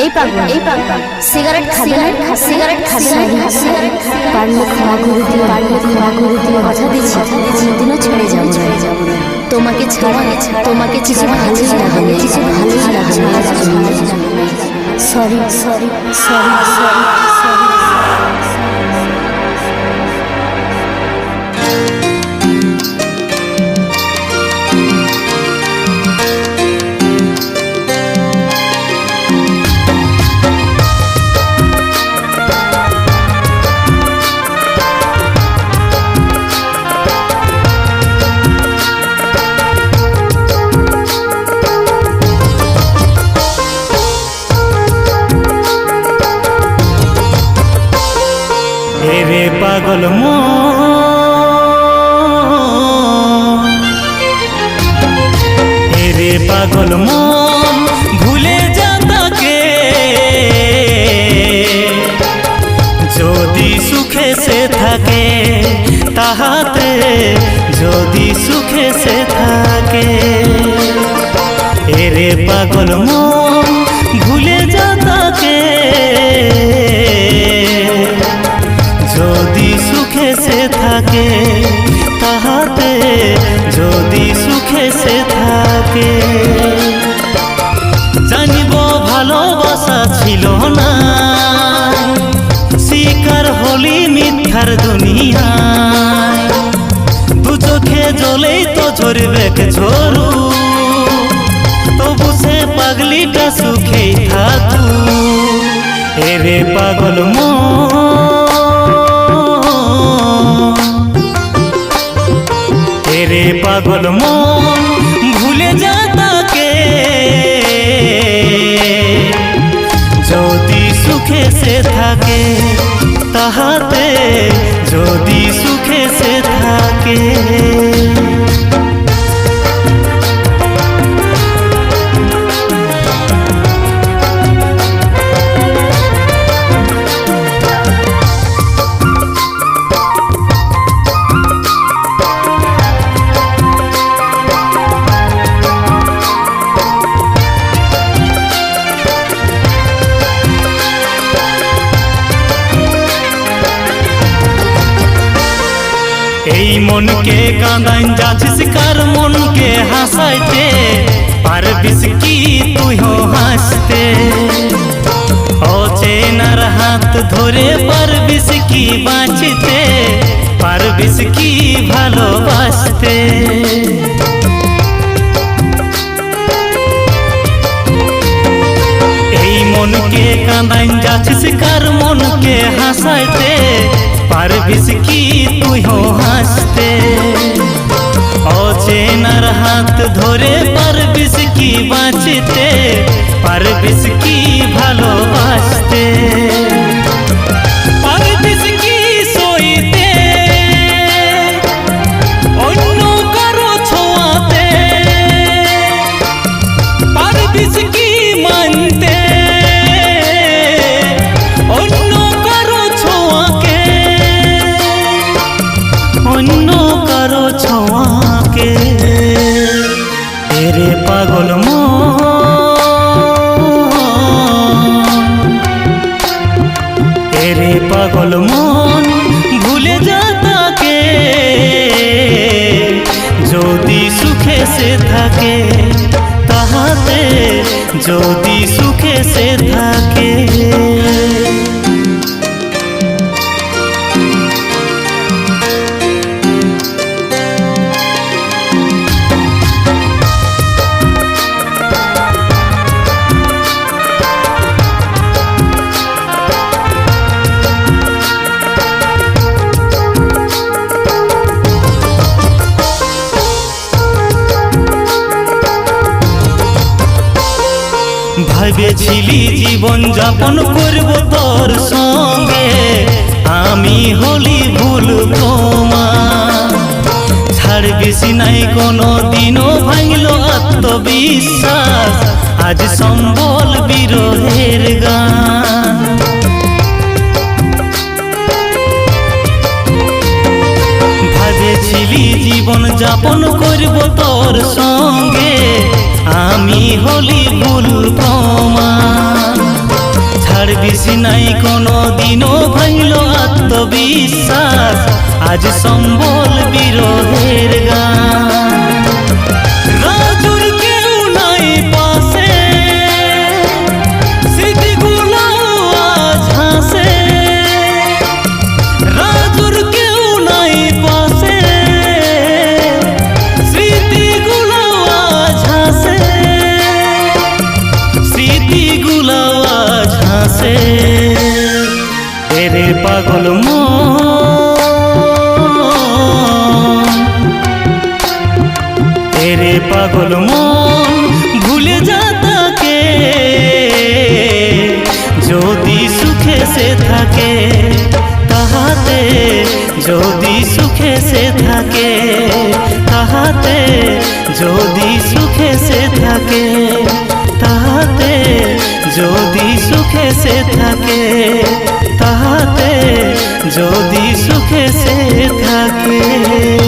এই পাগল সিগারেট খাবে না, সিগারেট খাবে না, সিগারেট পারলে ক্ষমা করে দিও, পারলে ক্ষমা করে দিও, কথা দিচ্ছি কোনোদিনও ছেড়ে যাবো না। তোমাকে ছাড়া তোমাকে কিছু ভালোই লাগে না, কিছু ভালোই লাগে না। Sorry sorry sorry sorry sorry. রে পাগল রে পাগল মন ভুলে যা তাকে, যদি সুখে সে থাকে তাহাতে, যদি সুখে সে থাকে। রে পাগল মন ভুলে যা তাকে, যদি সুখে সে থাকে তাহাতে, যদি সুখে সে থাকে। জানিব ভালোবাসা ছিল না, শিকার হলি মিথ্যার দুনিয়ায়। দু চোখে জ্বলেই তো ঝরবে ঝরু, তবু সে পাগলিটা সুখেই থাকু। রে পাগল রে পাগল মন ভুলে যা তাকে, যদি সুখে সে থাকে তাহাতে, যদি সুখে সে থাকে। এই মনকে কাঁদাইন যাচ্ছিস কার মনকে হাসাইতে, পারবিস কি তুইও হাসতে? অচেনার হাত ধরে পারবিস কি বাঁচতে, পারবিস কি ভালোবাসতে? এই মনকে কাঁদাইন যাচ্ছিস কার মনকে হাসাইতে, পারবিস কি তুইও হাসতে? অচেনার হাত ধরে পারবিস কি বাঁচতে, পারবিস কি ভালোবাসতে? পারবিস কি সইতে অন্য কারো ছোঁয়াতে, পারবিস কি মানতে অন্য কারো ছোঁয়াকে, অন্য কারো ছোঁয়াকে? রে পাগল রে পাগল মন ভুলে যা তাকে, যদি সুখে সে থাকে তাহাতে, যদি সুখে সে থাকে। ভেবেছিলি জীবন যাপন করব তোর সঙ্গে, আমি হলি ভুল প্রমাণ। ছাড়বিস নাই কোনো দিনও ভাঙলো আত্মবিশ্বাস, আজ সম্বল বিরহের গান। ভেবেছিলি জীবন যাপন করব তোর সঙ্গে, আমি হলি ভুল প্রমাণ। কোনদিনও ভাঙল আত্মবিশ্বাস, আজ সম্বল বিরহের গান। রাজুর কেউ নাই পাশে, স্মৃতিগুলো আজ হাসে। রাজুর কেউ নাই পাশে, স্মৃতিগুলো আজ হাসে। স্মৃতিগুলো আজ হাসে। তেরে পাগল तेरे पागल मन भूले जाता के जोदी सुखे से थाके ताहाते, जोदी सुखे से थाके ताहाते, जोदी सुखे से थाके ताहाते, जोदी सुखे से थाके ताहाते, जोदी सुखे से थाके।